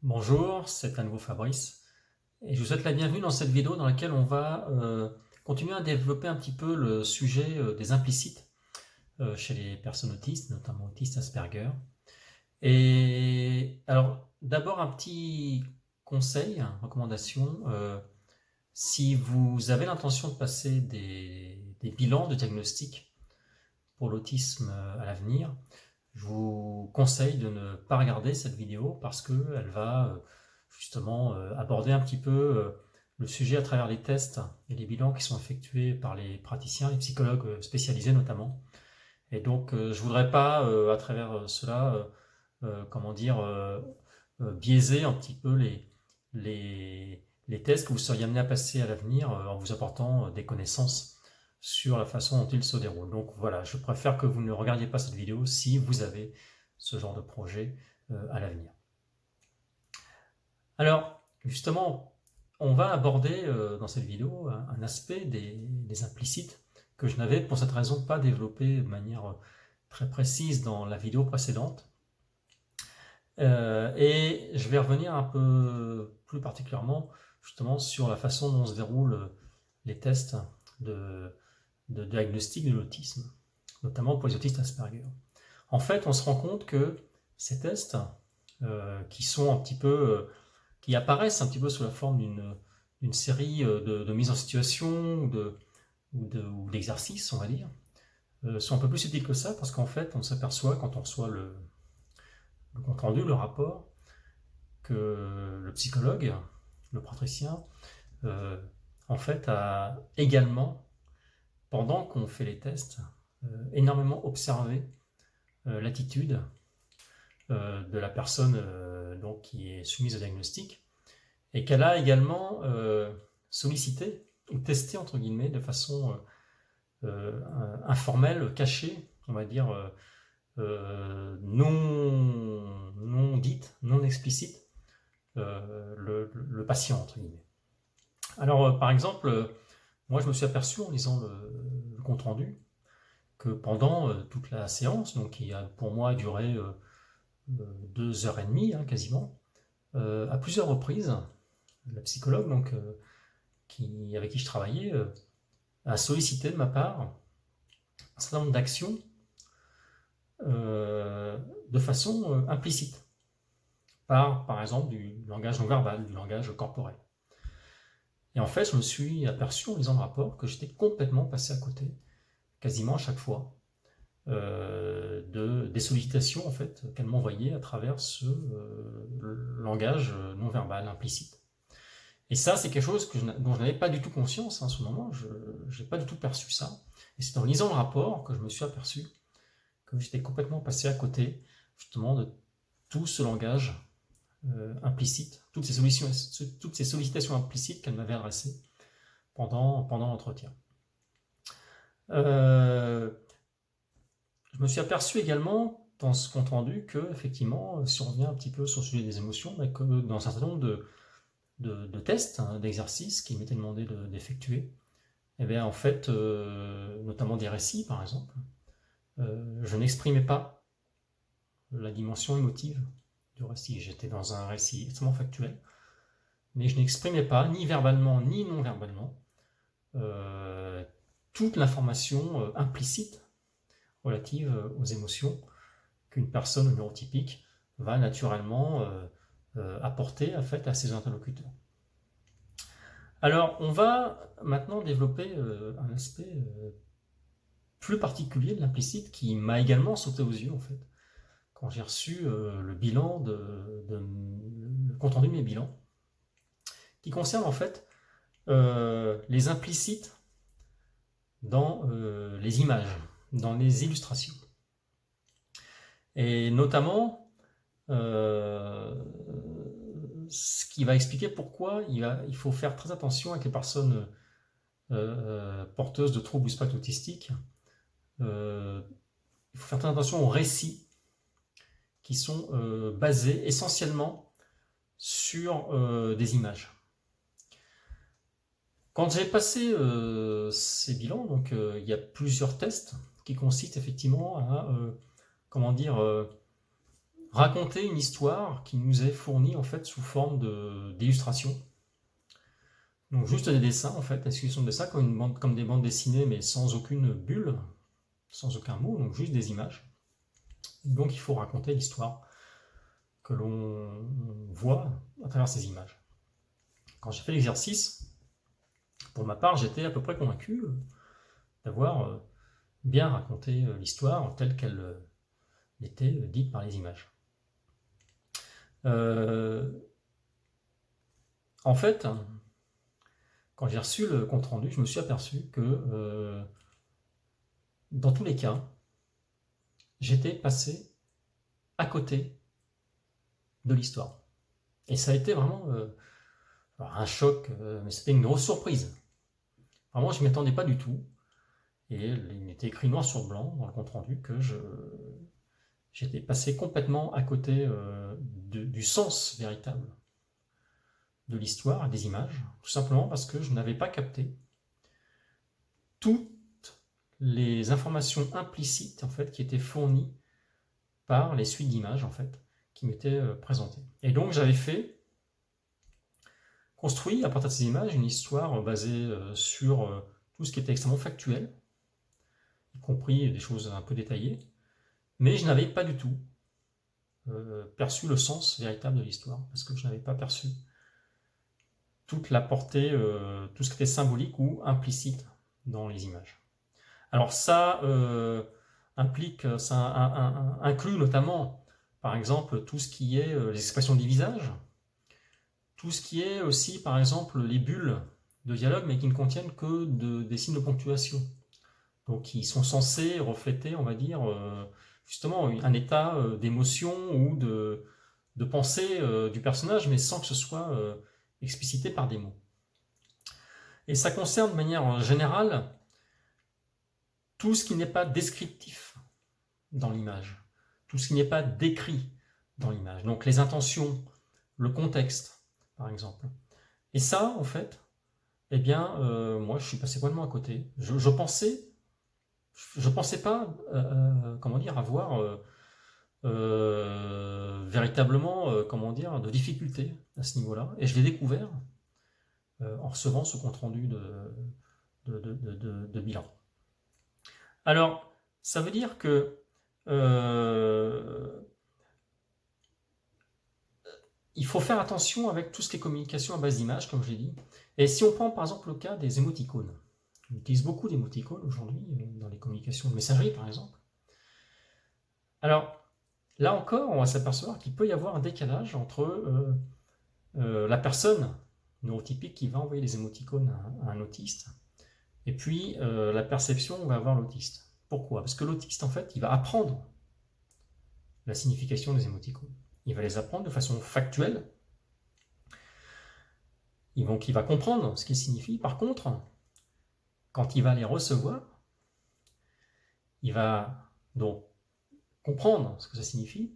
Bonjour, c'est à nouveau Fabrice et je vous souhaite la bienvenue dans cette vidéo dans laquelle on va continuer à développer un petit peu le sujet des implicites chez les personnes autistes, notamment autistes Asperger. Et alors d'abord un petit conseil, recommandation, si vous avez l'intention de passer des bilans de diagnostic pour l'autisme à l'avenir, je vous conseille de ne pas regarder cette vidéo parce qu'elle va justement aborder un petit peu le sujet à travers les tests et les bilans qui sont effectués par les praticiens, les psychologues spécialisés notamment. Et donc je voudrais pas à travers cela, comment dire, biaiser un petit peu les tests que vous seriez amené à passer à l'avenir en vous apportant des connaissances sur la façon dont ils se déroulent. Donc voilà, je préfère que vous ne regardiez pas cette vidéo si vous avez ce genre de projet à l'avenir. Alors, justement, on va aborder dans cette vidéo un aspect des implicites que je n'avais pour cette raison pas développé de manière très précise dans la vidéo précédente. Et je vais revenir un peu plus particulièrement justement sur la façon dont se déroulent les tests de diagnostic de l'autisme, notamment pour les autistes Asperger. En fait, on se rend compte que ces tests, qui sont un petit peu, qui apparaissent un petit peu sous la forme d'une série de mises en situation ou d'exercices, on va dire, sont un peu plus subtils que ça, parce qu'en fait, on s'aperçoit quand on reçoit le compte rendu, le rapport, que le psychologue, le praticien, euh, en fait, a également, pendant qu'on fait les tests, énormément observé l'attitude de la personne donc, qui est soumise au diagnostic, et qu'elle a également sollicité ou testé, entre guillemets, de façon informelle, cachée, on va dire, non dite, non explicite, le patient, entre guillemets. Alors, par exemple, moi, je me suis aperçu en lisant le compte-rendu que pendant toute la séance, donc qui a pour moi duré 2 heures et demie, hein, quasiment, à plusieurs reprises, la psychologue donc, avec qui je travaillais a sollicité de ma part un certain nombre d'actions de façon implicite, par exemple du langage non verbal, du langage corporel. Et en fait, je me suis aperçu en lisant le rapport que j'étais complètement passé à côté, quasiment à chaque fois, des sollicitations en fait, qu'elle m'envoyait à travers ce langage non verbal implicite. Et ça, c'est quelque chose dont je n'avais pas du tout conscience en ce moment, je n'ai pas du tout perçu ça. Et c'est en lisant le rapport que je me suis aperçu que j'étais complètement passé à côté justement de tout ce langage implicite, toutes ces sollicitations implicites qu'elle m'avait adressées pendant l'entretien. Je me suis aperçu également dans ce compte rendu que, effectivement, si on revient un petit peu sur le sujet des émotions, que dans un certain nombre de tests, hein, d'exercices qui m'étaient demandé d'effectuer, et bien en fait, notamment des récits par exemple, je n'exprimais pas la dimension émotive du récit. J'étais dans un récit extrêmement factuel, mais je n'exprimais pas, ni verbalement ni non verbalement, toute l'information implicite relative aux émotions qu'une personne neurotypique va naturellement apporter en fait, à ses interlocuteurs. Alors, on va maintenant développer un aspect plus particulier de l'implicite qui m'a également sauté aux yeux en fait quand j'ai reçu le bilan le compte rendu de mes bilans, qui concerne en fait les implicites dans les images, dans les illustrations, et notamment ce qui va expliquer pourquoi il faut faire très attention avec les personnes porteuses de troubles du spectre autistique. Il faut faire très attention aux récits qui sont basés essentiellement sur des images. Quand j'ai passé ces bilans, donc il y a plusieurs tests qui consistent effectivement à comment dire raconter une histoire qui nous est fournie en fait sous forme d'illustration. Donc juste des dessins en fait, l'exécution de dessins comme des bandes dessinées mais sans aucune bulle, sans aucun mot, donc juste des images. Donc il faut raconter l'histoire que l'on voit à travers ces images. Quand j'ai fait l'exercice, pour ma part, j'étais à peu près convaincu d'avoir bien raconté l'histoire telle qu'elle était dite par les images. En fait, quand j'ai reçu le compte-rendu, je me suis aperçu que dans tous les cas, j'étais passé à côté de l'histoire. Et ça a été vraiment un choc, mais c'était une grosse surprise. Vraiment, je ne m'y attendais pas du tout. Et il était écrit noir sur blanc dans le compte-rendu que j'étais passé complètement à côté du sens véritable de l'histoire et des images, tout simplement parce que je n'avais pas capté toutes les informations implicites en fait, qui étaient fournies par les suites d'images en fait, qui m'étaient présentées. Et donc j'avais construit à partir de ces images une histoire basée sur tout ce qui était extrêmement factuel, y compris des choses un peu détaillées, mais je n'avais pas du tout perçu le sens véritable de l'histoire, parce que je n'avais pas perçu toute la portée, tout ce qui était symbolique ou implicite dans les images. Alors ça inclut notamment, par exemple, tout ce qui est les expressions du visage, tout ce qui est aussi, par exemple, les bulles de dialogue, mais qui ne contiennent que des signes de ponctuation. Donc, ils sont censés refléter, on va dire, justement, un état d'émotion ou de pensée du personnage, mais sans que ce soit explicité par des mots. Et ça concerne de manière générale tout ce qui n'est pas descriptif dans l'image, tout ce qui n'est pas décrit dans l'image. Donc les intentions, le contexte, par exemple. Et ça, en fait, eh bien, moi, je suis passé complètement à côté. Je pensais pas, comment dire, avoir véritablement, comment dire, de difficultés à ce niveau-là. Et je l'ai découvert en recevant ce compte-rendu de bilan. Alors, ça veut dire que il faut faire attention avec tout ce qui est communication à base d'images, comme je l'ai dit. Et si on prend par exemple le cas des émoticônes, on utilise beaucoup d'émoticônes aujourd'hui dans les communications de messagerie par exemple. Alors, là encore, on va s'apercevoir qu'il peut y avoir un décalage entre la personne neurotypique qui va envoyer les émoticônes à un autiste et puis la perception qu'on va avoir l'autiste. Pourquoi? Parce que l'autiste, en fait, il va apprendre la signification des émoticônes. Il va les apprendre de façon factuelle. Donc il va comprendre ce qu'ils signifient. Par contre, quand il va les recevoir, il va donc comprendre ce que ça signifie,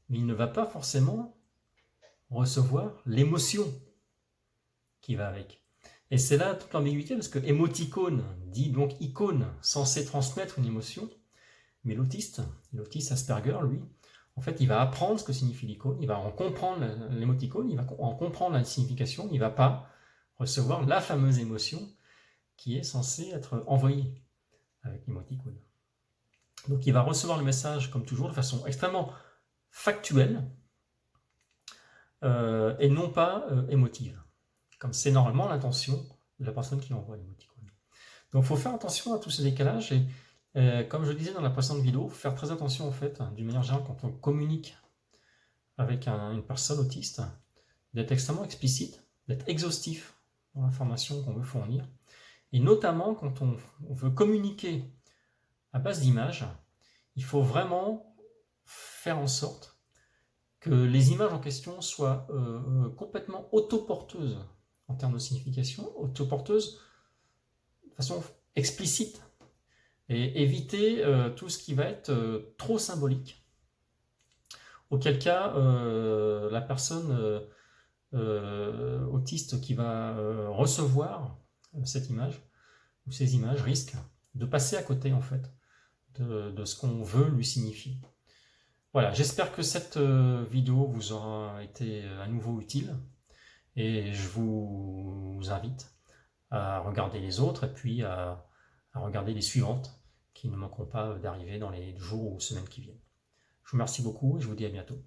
mais il ne va pas forcément recevoir l'émotion qui va avec. Et c'est là toute l'ambiguïté, parce que émoticône dit donc icône, censé transmettre une émotion, mais l'autiste Asperger, lui, en fait, il va apprendre ce que signifie l'icône, il va en comprendre l'émoticône, il va en comprendre la signification, il ne va pas recevoir la fameuse émotion qui est censée être envoyée avec l'émoticône. Donc il va recevoir le message, comme toujours, de façon extrêmement factuelle et non pas émotive, comme c'est normalement l'intention de la personne qui envoie l'émoticône. Donc il faut faire attention à tous ces décalages et comme je le disais dans la précédente vidéo, il faut faire très attention en fait, d'une manière générale, quand on communique avec une personne autiste, d'être extrêmement explicite, d'être exhaustif dans l'information qu'on veut fournir, et notamment quand on veut communiquer à base d'images, il faut vraiment faire en sorte que les images en question soient complètement autoporteuses en termes de signification, autoporteuses de façon explicite, et éviter tout ce qui va être trop symbolique. Auquel cas, la personne autiste qui va recevoir cette image ou ces images risque de passer à côté en fait de ce qu'on veut lui signifier. Voilà, j'espère que cette vidéo vous aura été à nouveau utile et je vous invite à regarder les autres et puis à regarder les suivantes qui ne manqueront pas d'arriver dans les jours ou semaines qui viennent. Je vous remercie beaucoup et je vous dis à bientôt.